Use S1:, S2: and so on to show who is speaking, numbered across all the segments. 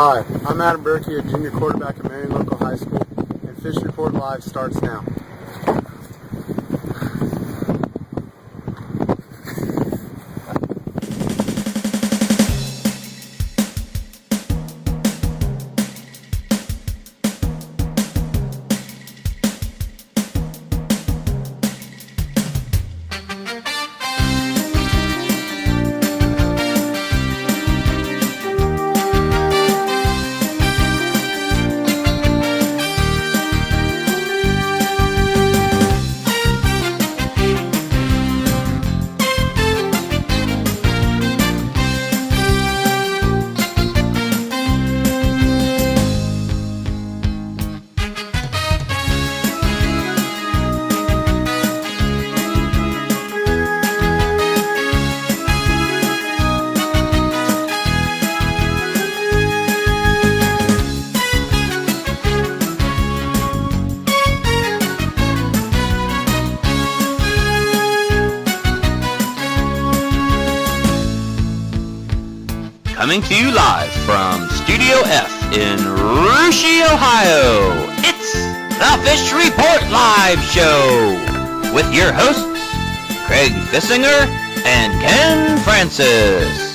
S1: Hi, I'm Adam Bertke, a junior quarterback at Marion Local High School, and Fish Report Live starts now.
S2: Coming to you live from Studio F in Russia, Ohio, it's the Fish Report Live Show with your hosts, Craig Fissinger and Ken Francis.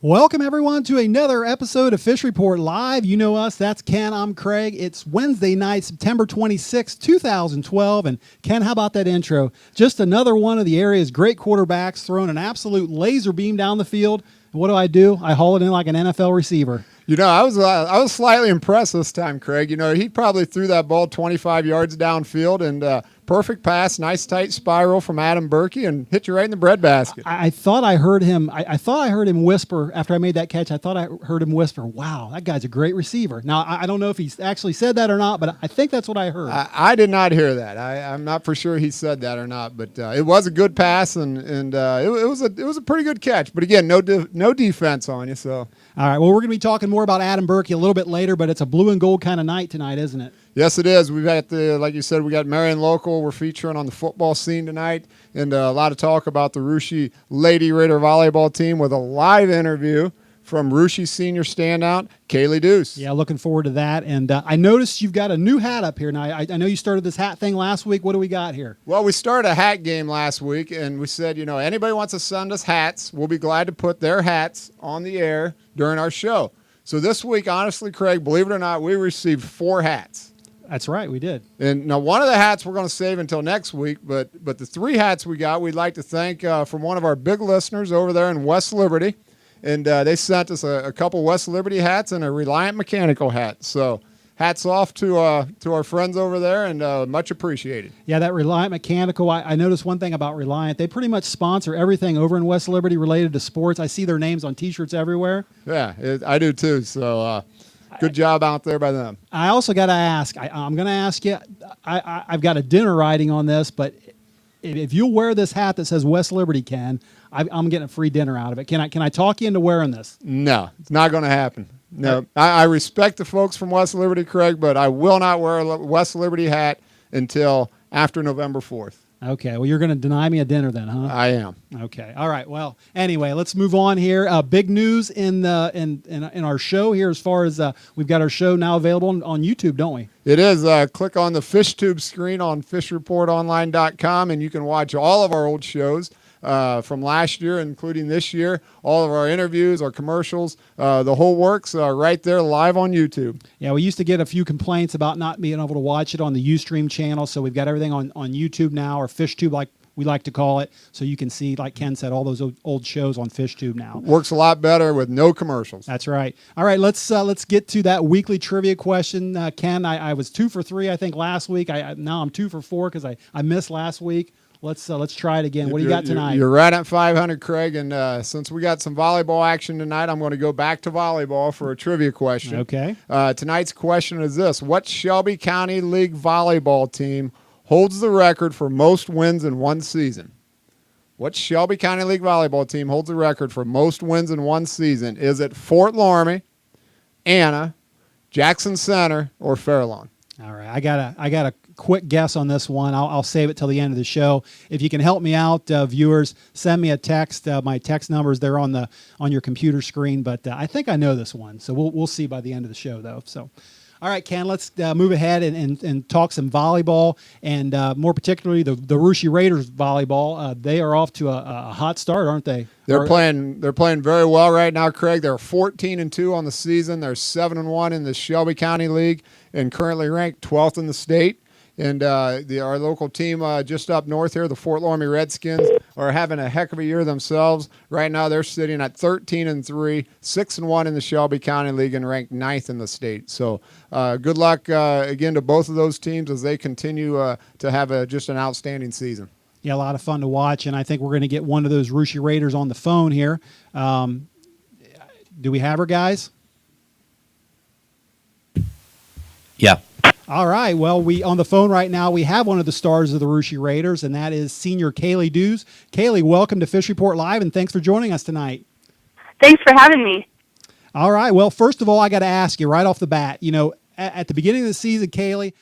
S3: Welcome, everyone, to another episode of Fish Report Live. You know us. That's Ken. I'm Craig. It's Wednesday night, September 26, 2012. And, Ken, how about that intro? Just another one of the area's great quarterbacks throwing an absolute laser beam down the field. And what do? I haul it in like an NFL receiver.
S4: You know, I was slightly impressed this time, Craig. You know, he probably threw that ball 25 yards downfield and perfect pass, nice tight spiral from Adam Bertke and hit you right in the breadbasket.
S3: I thought I heard him. I thought I heard him whisper after I made that catch. I thought I heard him whisper, "Wow, that guy's a great receiver." Now I don't know if he's actually said that or not, but I think that's what I heard.
S4: I did not hear that. I'm not for sure he said that or not, but it was a good pass and it was a pretty good catch. But again, no defense on you. So
S3: all right, well, we're going to be talking more about Adam Bertke a little bit later, but it's a blue and gold kind of night tonight, isn't it?
S4: Yes, it is. We've got like you said, we got Marion Local. We're featuring on the football scene tonight, and a lot of talk about the Russia Lady Raider volleyball team with a live interview from Russia senior standout Kayli Dues.
S3: Yeah, looking forward to that. And I noticed you've got a new hat up here. Now, I know you started this hat thing last week. What do we got here?
S4: Well, we started a hat game last week, and we said, you know, anybody wants to send us hats, we'll be glad to put their hats on the air during our show. So this week, honestly, Craig, believe it or not, we received 4 hats.
S3: That's right, we did.
S4: And now one of the hats we're going to save until next week, but the 3 hats we got, we'd like to thank from one of our big listeners over there in West Liberty. And they sent us a couple West Liberty hats and a Reliant Mechanical hat. So hats off to our friends over there, and much appreciated.
S3: Yeah, that Reliant Mechanical, I noticed one thing about Reliant. They pretty much sponsor everything over in West Liberty related to sports. I see their names on T-shirts everywhere.
S4: Yeah, I do too. So good job out there by them.
S3: I also got to ask, I'm going to ask you, I've got a dinner riding on this, but if you'll wear this hat that says West Liberty, Ken, I'm getting a free dinner out of it. Can I talk you into wearing this?
S4: No, it's not going to happen. No, I respect the folks from West Liberty, Craig, but I will not wear a West Liberty hat until after November 4th.
S3: Okay, well, you're going to deny me a dinner then, huh?
S4: I am.
S3: Okay, all right. Well, anyway, let's move on here. Big news in our show here, as far as we've got our show now available on YouTube, don't we?
S4: It is. Click on the FishTube screen on fishreportonline.com, and you can watch all of our old shows from last year, including this year, all of our interviews, our commercials, the whole works right there live on YouTube.
S3: Yeah, we used to get a few complaints about not being able to watch it on the Ustream channel, so we've got everything on YouTube now, or FishTube like we like to call it, so you can see, like Ken said, all those old shows on FishTube now.
S4: Works a lot better with no commercials.
S3: That's right. All right, let's get to that weekly trivia question. Ken, I was 2 for 3, I think, last week. Now I'm 2 for 4 because I missed last week. Let's try it again. What do you got tonight?
S4: You're right at 500, Craig, and since we got some volleyball action tonight, I'm going to go back to volleyball for a trivia question.
S3: Okay.
S4: Tonight's question is this: what Shelby County League volleyball team holds the record for most wins in one season? What Shelby County League volleyball team holds the record for most wins in one season? Is it Fort Loramie, Anna, Jackson Center, or Fairlawn?
S3: All right, I got a quick guess on this one. I'll save it till the end of the show. If you can help me out, viewers, send me a text. My text numbers they're on your computer screen. But I think I know this one, so we'll see by the end of the show though. So, all right, Ken, let's move ahead and talk some volleyball, and more particularly the Russia Raiders volleyball. They are off to a hot start, aren't they?
S4: They're playing very well right now, Craig. They're 14-2 on the season. They're 7-1 in the Shelby County League, and currently ranked 12th in the state. And our local team just up north here, the Fort Loramie Redskins, are having a heck of a year themselves. Right now, they're sitting at 13-3, 6-1 in the Shelby County League, and ranked 9th in the state. So, good luck again to both of those teams as they continue to have just an outstanding season.
S3: Yeah, a lot of fun to watch, and I think we're going to get one of those Russia Raiders on the phone here. Do we have her, guys?
S2: Yeah.
S3: All right. Well, on the phone right now, we have one of the stars of the Russia Raiders, and that is senior Kayli Dues. Kayli, welcome to Fish Report Live, and thanks for joining us tonight.
S5: Thanks for having me.
S3: All right. Well, first of all, I got to ask you right off the bat, at the beginning of the season, Kayli,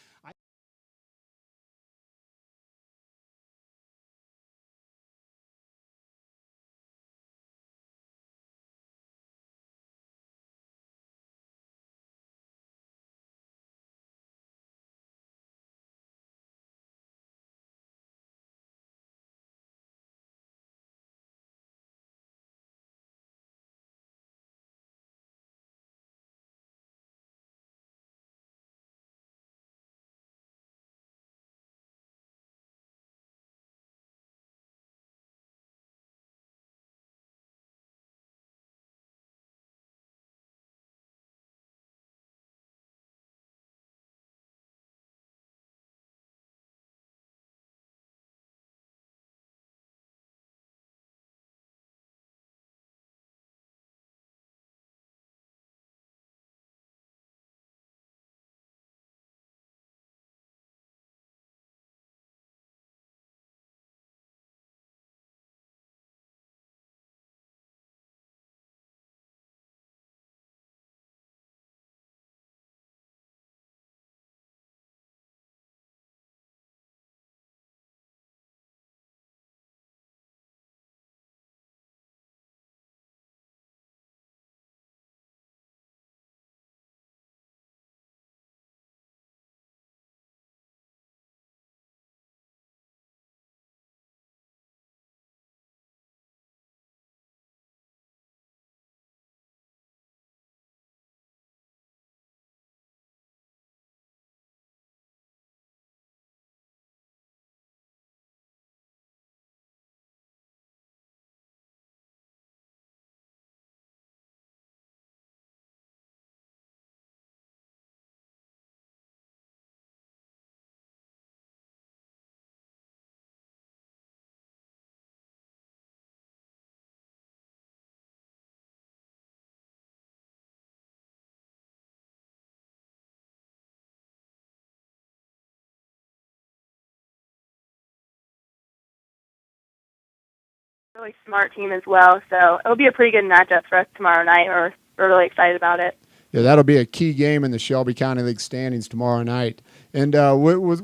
S5: Really smart team as well, so it'll be a pretty good matchup for us tomorrow night. We're really excited about it.
S4: Yeah, that'll be a key game in the Shelby County League standings tomorrow night. And with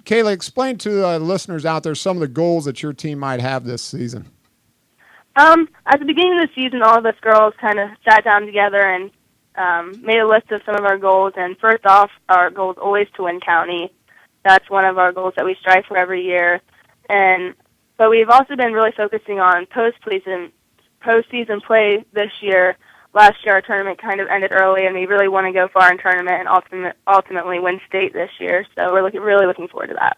S4: Kayla, explain to the listeners out there some of the goals that your team might have this season.
S5: At the beginning of the season, all of us girls kind of sat down together and made a list of some of our goals. And first off, our goal is always to win county. That's one of our goals that we strive for every year. But we've also been really focusing on postseason play this year. Last year, our tournament kind of ended early, and we really want to go far in tournament and ultimately win state this year. So we're really looking forward to that.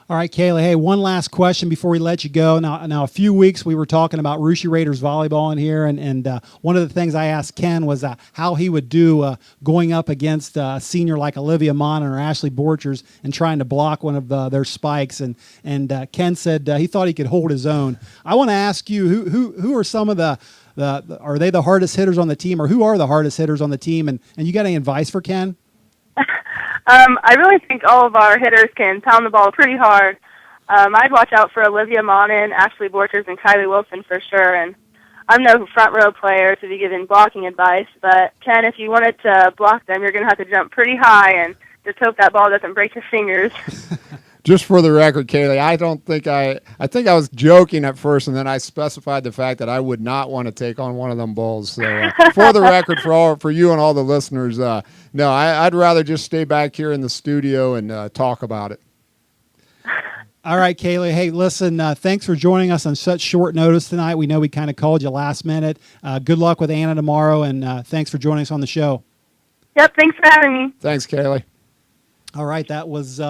S3: All right, Kayla. Hey, one last question before we let you go. Now, a few weeks we were talking about Russia Raiders volleyball in here, and one of the things I asked Ken was how he would do going up against a senior like Olivia Monin or Ashley Borchers and trying to block one of their spikes. And Ken said he thought he could hold his own. I want to ask you, who are some of are they the hardest hitters on the team, or who are the hardest hitters on the team? And you got any advice for Ken?
S5: I really think all of our hitters can pound the ball pretty hard. I'd watch out for Olivia Monin, Ashley Borchers, and Kylie Wilson for sure. And I'm no front row player to be giving blocking advice, but Ken, if you wanted to block them, you're going to have to jump pretty high and just hope that ball doesn't break his fingers.
S4: Just for the record, Kayli, I think I was joking at first, and then I specified the fact that I would not want to take on one of them balls. So for the record, for you and all the listeners, no, I'd rather just stay back here in the studio and talk about it.
S3: All right, Kayli. Hey, listen, thanks for joining us on such short notice tonight. We know we kind of called you last minute. Good luck with Anna tomorrow, and thanks for joining us on the show.
S5: Yep, thanks for having me.
S4: Thanks, Kayli.
S3: All right, that was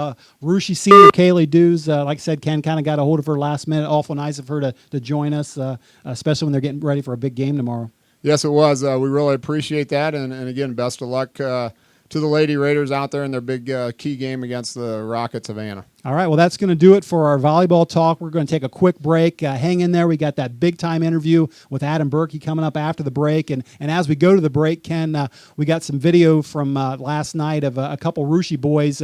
S3: Russia senior Kayli Dues. Like I said, Ken kind of got a hold of her last minute. Awful nice of her to join us, especially when they're getting ready for a big game tomorrow.
S4: Yes, it was. We really appreciate that, and again, best of luck to the Lady Raiders out there in their big key game against the Rockets of Anna.
S3: All right, well, that's going to do it for our volleyball talk. We're going to take a quick break. Hang in there. We got that big-time interview with Adam Bertke coming up after the break. And as we go to the break, Ken, we got some video from last night of a couple Russia boys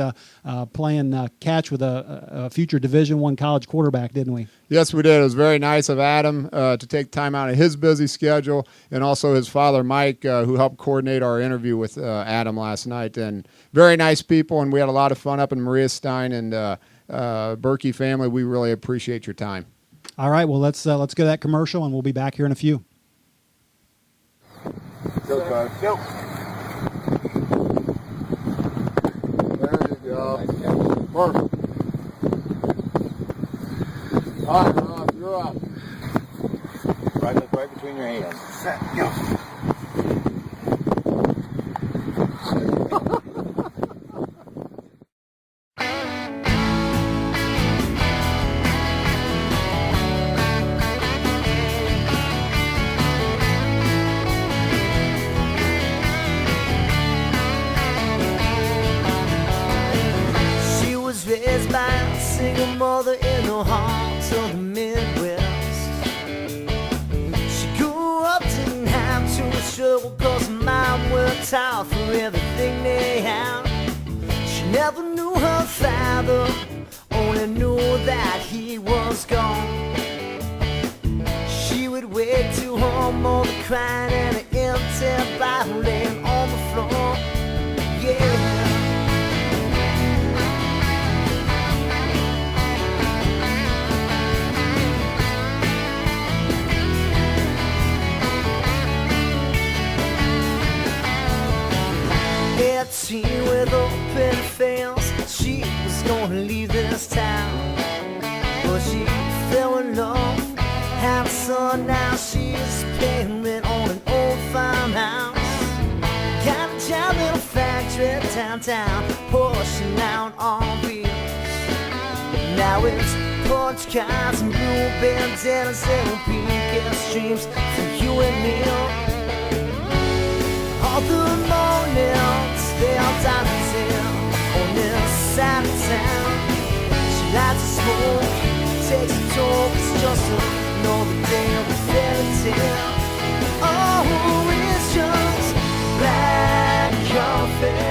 S3: playing catch with a future Division I college quarterback, didn't we?
S4: Yes, we did. It was very nice of Adam to take time out of his busy schedule, and also his father, Mike, who helped coordinate our interview with Adam last night. And very nice people, and we had a lot of fun up in Maria Stein, and Berkey family, we really appreciate your time.
S3: All right, well, let's go to that commercial, and we'll be back here in a few.
S4: Go, Coach. Go. There you go. Perfect. All right, Rob, you're up.
S6: Right between your hands. Set, go.
S7: She was raised by a single mother in the heart of the Midwest. She grew up, didn't have too much trouble, cause her mom worked hard for everything they had. She never knew her father, only knew that he was gone. She would wake to her mother crying and an empty Bible laying on the floor. Yeah. Teen with open fails, she was gonna leave this town, but she fell in love, had a son, now she's paying rent on an old farmhouse. Got a job in a factory downtown, pushing out on wheels. Now it's porch cars and blue bandanas and pink streams for you and me. All the mornings they are dancing on this side of town. She likes to smoke, takes a talk, it's just another day of a fairy tale. Oh, it's just black coffee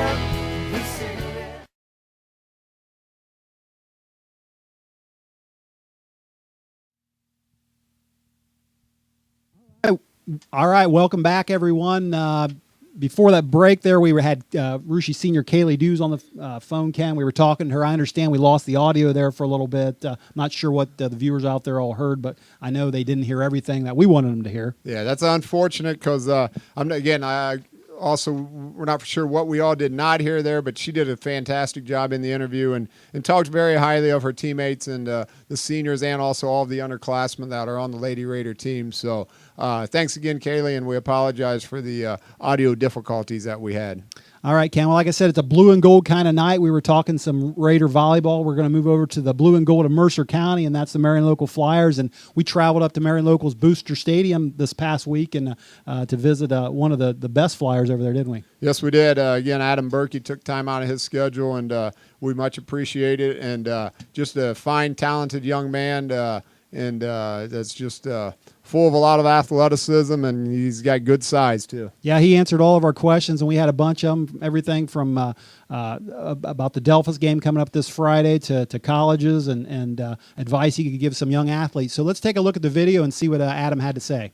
S7: with cigarettes.
S3: All right, welcome back, everyone. Before that break there, we had Russia senior Kayli Dues on the phone, Ken. We were talking to her. I understand we lost the audio there for a little bit. I'm not sure what the viewers out there all heard, but I know they didn't hear everything that we wanted them to hear.
S4: Yeah, that's unfortunate because, also, we're not for sure what we all did not hear there, but she did a fantastic job in the interview and talked very highly of her teammates and the seniors and also all of the underclassmen that are on the Lady Raider team. So thanks again, Kayli, and we apologize for the audio difficulties that we had.
S3: All right, Ken. Well, like I said, it's a blue and gold kind of night. We were talking some Raider volleyball. We're going to move over to the blue and gold of Mercer County, and that's the Marion Local Flyers. And we traveled up to Marion Local's Booster Stadium this past week and to visit one of the best Flyers over there, didn't we?
S4: Yes, we did. Again, Adam Bertke took time out of his schedule, and we much appreciate it. And just a fine, talented young man, and that's just full of a lot of athleticism, and he's got good size too.
S3: Yeah, he answered all of our questions, and we had a bunch of them, everything from about the Delphus game coming up this Friday to colleges and advice he could give some young athletes. So let's take a look at the video and see what Adam had to say.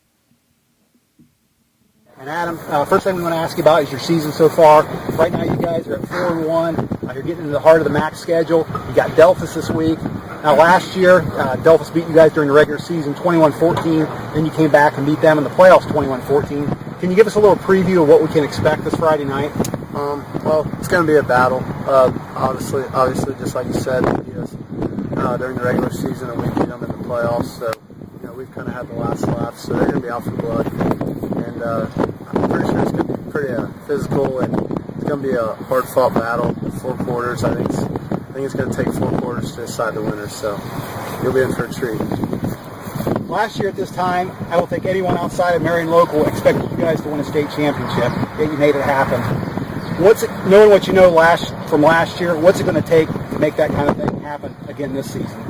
S3: And Adam, first thing we want to ask you about is your season so far. Right now, you guys are at 4-1. You're getting into the heart of the MAC schedule. You got Delphus this week. Now, last year, Delphus beat you guys during the regular season 21-14. Then you came back and beat them in the playoffs 21-14. Can you give us a little preview of what we can expect this Friday night?
S1: Well, it's going to be a battle. Obviously, just like you said, they beat us during the regular season, and we beat them in the playoffs. So, we've kind of had the last laugh. So they're going to be out for blood, and I'm pretty sure it's going to be pretty physical, and it's going to be a hard-fought battle. 4 quarters. I think it's going to take 4 quarters to decide the winner. So you'll be in for a treat.
S3: Last year at this time, I don't think anyone outside of Marion Local expected you guys to win a state championship. Yet you made it happen. Knowing what you know from last year, what's it going to take to make that kind of thing happen again this season?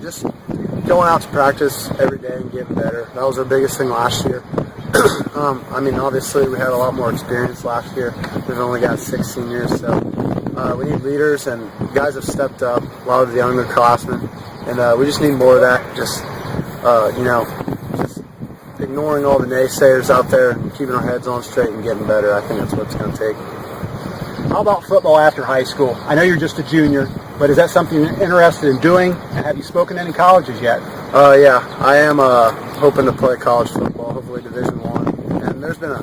S1: Just going out to practice every day and getting better. That was our biggest thing last year. Obviously we had a lot more experience last year. We've only got 6 seniors, so we need leaders, and guys have stepped up. A lot of the younger classmen, and we just need more of that. Just ignoring all the naysayers out there and keeping our heads on straight and getting better. I think that's what it's going to take.
S3: How about football after high school? I know you're just a junior, but is that something you're interested in doing? And have you spoken to any colleges yet?
S1: Yeah, I am hoping to play college football, hopefully Division I. And there's been a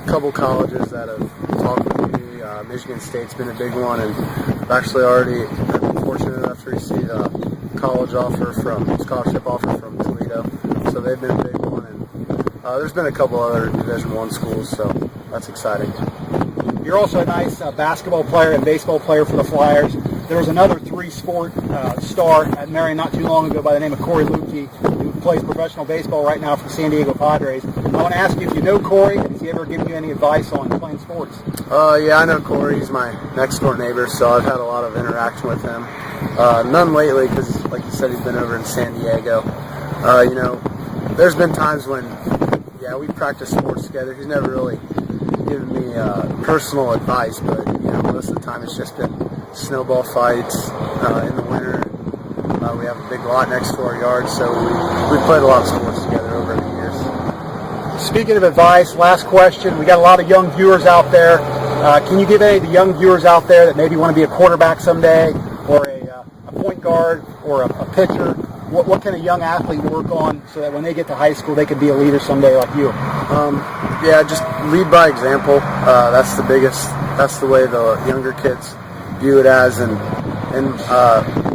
S1: couple colleges that have talked with me. Michigan State's been a big one, and I've actually already been fortunate enough to receive a scholarship offer from Toledo. So they've been a big one, and there's been a couple other Division I schools, so that's exciting.
S3: You're also a nice basketball player and baseball player for the Flyers. There was another 3-sport star at Marion not too long ago by the name of Corey Lukey, who plays professional baseball right now for the San Diego Padres. I want to ask you if you know Corey, and has he ever given you any advice on playing sports?
S1: Yeah, I know Corey. He's my next-door neighbor, so I've had a lot of interaction with him. None lately, because, like you said, he's been over in San Diego. There's been times when, we practice sports together. He's never really given me personal advice, but most of the time it's just been snowball fights in the winter. We have a big lot next to our yard, so we played a lot of sports together over the years.
S3: Speaking of advice, last question. We got a lot of young viewers out there. Can you give any of the young viewers out there that maybe want to be a quarterback someday, or a point guard, or a pitcher? What can a young athlete work on so that when they get to high school they can be a leader someday like you?
S1: Just lead by example. That's the biggest. That's the way the younger kids view it as. And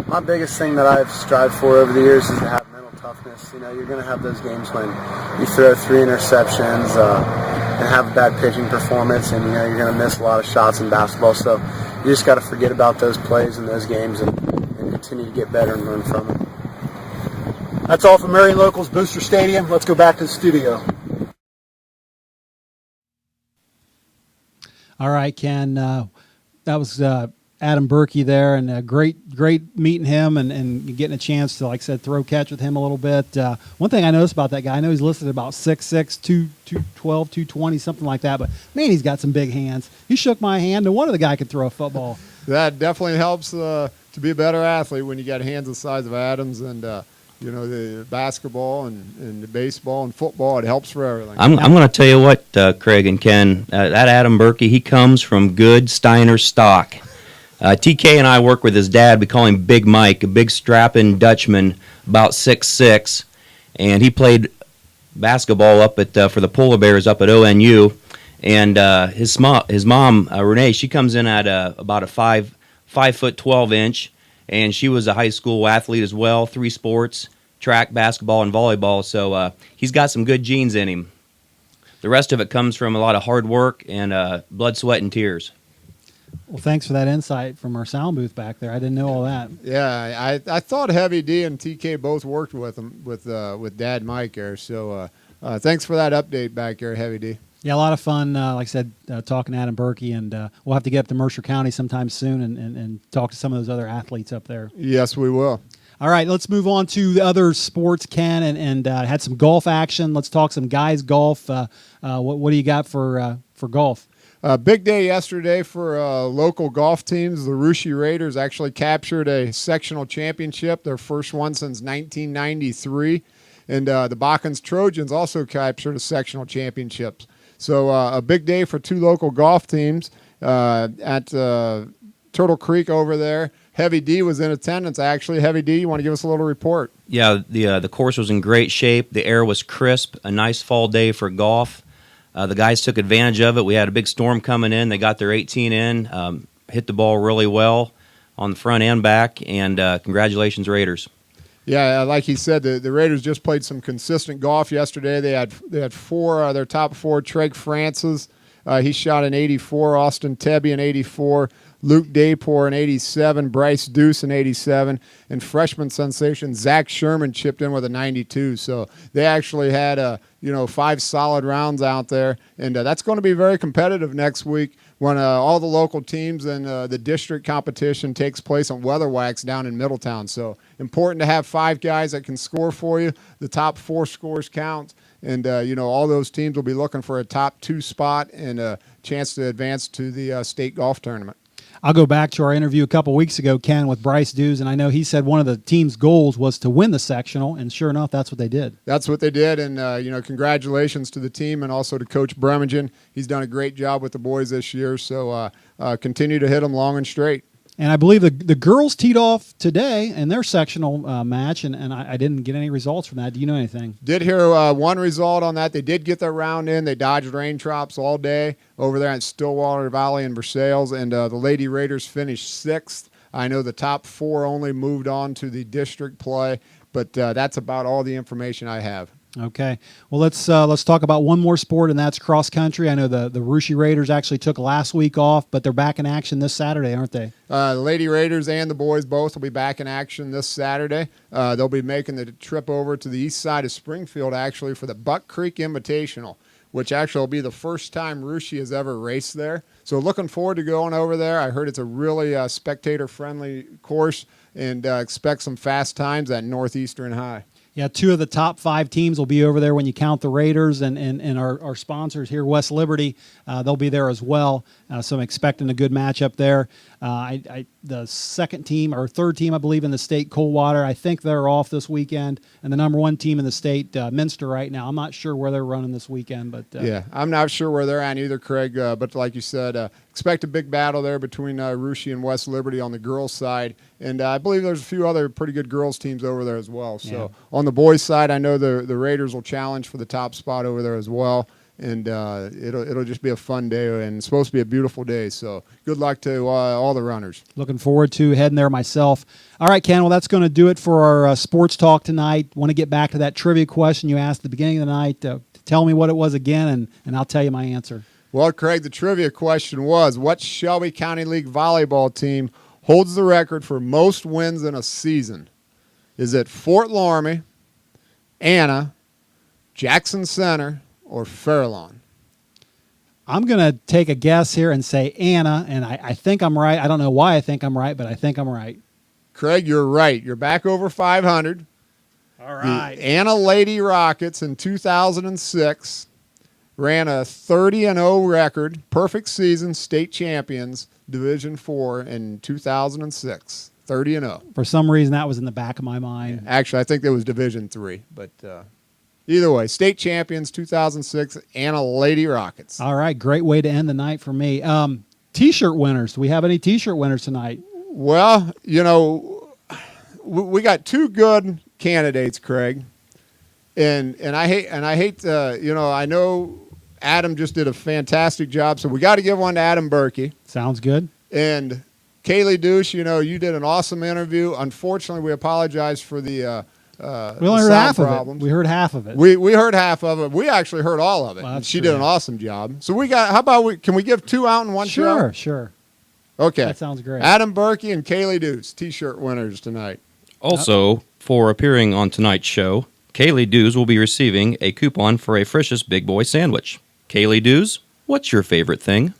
S1: my biggest thing that I've strived for over the years is to have mental toughness. You're going to have those games when you throw 3 interceptions and have a bad pitching performance, and you're going to miss a lot of shots in basketball. So you just got to forget about those plays and those games and continue to get better and learn from them.
S3: That's all from Marion Local's Booster Stadium. Let's go back to the studio. All right, Ken. That was Adam Bertke there, and great meeting him and getting a chance to, like I said, throw catch with him a little bit. One thing I noticed about that guy, I know he's listed at about 6'6", 212, 220, something like that, but man, he's got some big hands. He shook my hand, and one of the guy could throw a football.
S4: That definitely helps to be a better athlete when you got hands the size of Adam's, and the basketball and the baseball and football, it helps for everything.
S2: I'm going to tell you what, Craig and Ken, that Adam Bertke, he comes from good Steiner stock. TK and I work with his dad. We call him Big Mike, a big strapping Dutchman, about 6'6", and he played basketball up at for the Polar Bears up at ONU. And his mom, Renee, she comes in at about a 5'12" and she was a high school athlete as well, 3 sports, track, basketball, and volleyball. So he's got some good genes in him. The rest of it comes from a lot of hard work and blood, sweat, and tears.
S3: Well, thanks for that insight from our sound booth back there. I didn't know all that.
S4: Yeah, I thought Heavy D and TK both worked with him with Dad Mike there. So thanks for that update back there, Heavy D.
S3: Yeah, a lot of fun, like I said, talking to Adam Bertke, and we'll have to get up to Mercer County sometime soon and talk to some of those other athletes up there.
S4: Yes, we will.
S3: All right, let's move on to the other sports, Ken, and had some golf action. Let's talk some guys golf. What do you got for golf?
S4: Big day yesterday for local golf teams. The Russia Raiders actually captured a sectional championship, their first one since 1993. And the Bakkens Trojans also captured a sectional championship. So a big day for two local golf teams at Turtle Creek over there. Heavy D was in attendance, actually. Heavy D, you want to give us a little report?
S2: Yeah, the course was in great shape. The air was crisp, a nice fall day for golf. The guys took advantage of it. We had a big storm coming in. They got their 18 in, hit the ball really well on the front and back, and congratulations, Raiders.
S4: Yeah, like he said, the Raiders just played some consistent golf yesterday. They had four their top four. Treg Francis, he shot an 84. Austin Tebby an 84. Luke Daypor an 87. Bryce Dues an 87. And freshman sensation Zach Sherman chipped in with a 92. So they actually had 5 solid rounds out there, and that's going to be very competitive next week when all the local teams and the district competition takes place on Weatherwax down in Middletown. So important to have 5 guys that can score for you. The top 4 scores count, and all those teams will be looking for a top 2 spot and a chance to advance to the state golf tournament.
S3: I'll go back to our interview a couple weeks ago, Ken, with Bryce Dues, and I know he said one of the team's goals was to win the sectional, and sure enough, that's what they did.
S4: That's what they did, and congratulations to the team and also to Coach Bremergen. He's done a great job with the boys this year, so continue to hit them long and straight.
S3: And I believe the girls teed off today in their sectional match, and I didn't get any results from that. Do you know anything?
S4: Did hear one result on that. They did get their round in. They dodged raindrops all day over there in Stillwater Valley and Versailles, and the Lady Raiders finished 6th. I know the top 4 only moved on to the district play, but that's about all the information I have.
S3: Okay. Well, let's talk about one more sport, and that's cross country. I know the Russia Raiders actually took last week off, but they're back in action this Saturday, aren't they?
S4: The Lady Raiders and the boys both will be back in action this Saturday. They'll be making the trip over to the east side of Springfield, actually, for the Buck Creek Invitational, which actually will be the first time Russia has ever raced there. So looking forward to going over there. I heard it's a really spectator-friendly course, and expect some fast times at Northeastern High.
S3: Yeah, 2 of the top 5 teams will be over there when you count the Raiders, and our sponsors here, West Liberty, they'll be there as well. So I'm expecting a good matchup there. The second team or third team, I believe, in the state, Coldwater, I think they're off this weekend. And the number 1 team in the state, Minster, right now. I'm not sure where they're running this weekend, but
S4: yeah, I'm not sure where they're at either, Craig. But like you said, expect a big battle there between Russia and West Liberty on the girls' side. And I believe there's a few other pretty good girls' teams over there as well. So on the boys' side, I know the Raiders will challenge for the top spot over there as well. And it'll just be a fun day, and it's supposed to be a beautiful day. So good luck to all the runners.
S3: Looking forward to heading there myself. All right, Ken, well, that's going to do it for our sports talk tonight. Want to get back to that trivia question you asked at the beginning of the night. Tell me what it was again, and I'll tell you my answer.
S4: Well, Craig, the trivia question was, what Shelby County League volleyball team holds the record for most wins in a season? Is it Fort Loramie, Anna, Jackson Center, or Fairlawn?
S3: I'm going to take a guess here and say Anna, and I think I'm right. I don't know why I think I'm right, but I think I'm right.
S4: Craig, you're right. You're back over 500.
S3: All right.
S4: The Anna Lady Rockets in 2006 ran a 30-0 record, perfect season, state champions, Division IV in 2006. 30-0.
S3: For some reason, that was in the back of my mind.
S4: Actually, I think it was Division III, but either way, state champions 2006, Anna Lady Rockets.
S3: All right, great way to end the night for me. T-shirt winners. Do we have any T-shirt winners tonight?
S4: Well, we got 2 good candidates, Craig, and I hate I know Adam just did a fantastic job, so we got to give one to Adam Bertke.
S3: Sounds good.
S4: And Kayli Dues, you did an awesome interview. Unfortunately, we apologize for the
S3: we only heard half
S4: problems.
S3: of it. We heard half of it.
S4: We heard half of it. We actually heard all of it.
S3: Well,
S4: she did an awesome job. So can we give 2 out in one show?
S3: Sure.
S4: Okay.
S3: That sounds great.
S4: Adam Bertke and Kayli Dues, T-shirt winners tonight.
S2: Also, for appearing on tonight's show, Kayli Dues will be receiving a coupon for a Frisch's Big Boy sandwich. Kayli Dues, what's your favorite thing?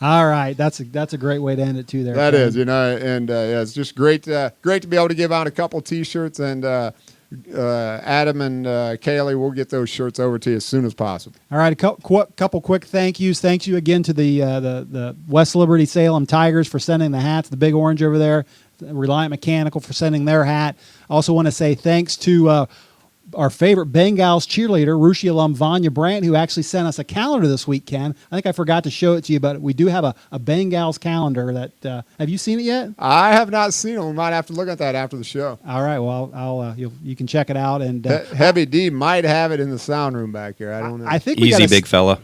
S3: All right, that's a great way to end it too. There,
S4: that
S3: Ken.
S4: is, and it's just great to be able to give out a couple T-shirts, and Adam and Kayli, we'll get those shirts over to you as soon as possible.
S3: All right, a couple quick thank yous. Thank you again to the West Liberty Salem Tigers for sending the hats, the Big Orange over there, Reliant Mechanical for sending their hat. Also want to say thanks to our favorite Bengals cheerleader, Russia alum Vanya Brandt, who actually sent us a calendar this week, Ken. I think I forgot to show it to you, but we do have a Bengals calendar that, have you seen it yet?
S4: I have not seen it. We might have to look at that after the show.
S3: All right, well, you can check it out. And
S4: Heavy D might have it in the sound room back here. I don't know.
S3: I think we
S2: Easy,
S3: got
S2: big fella.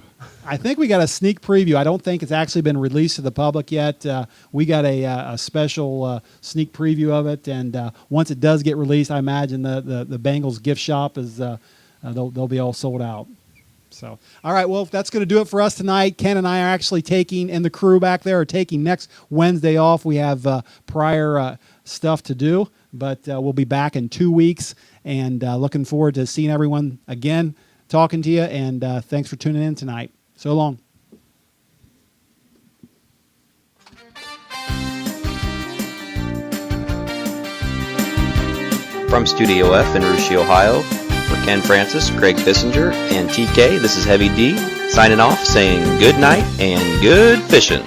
S3: I think we got a sneak preview. I don't think it's actually been released to the public yet. We got a special sneak preview of it, and once it does get released, I imagine the Bengals gift shop is they'll be all sold out. So, all right, well, that's going to do it for us tonight. Ken and I are actually taking, and the crew back there are taking next Wednesday off. We have prior stuff to do, but we'll be back in 2 weeks, and looking forward to seeing everyone again, talking to you, and thanks for tuning in tonight. So long.
S2: From Studio F in Russia, Ohio, for Ken Francis, Craig Fissinger, and TK, this is Heavy D, signing off, saying good night and good fishing.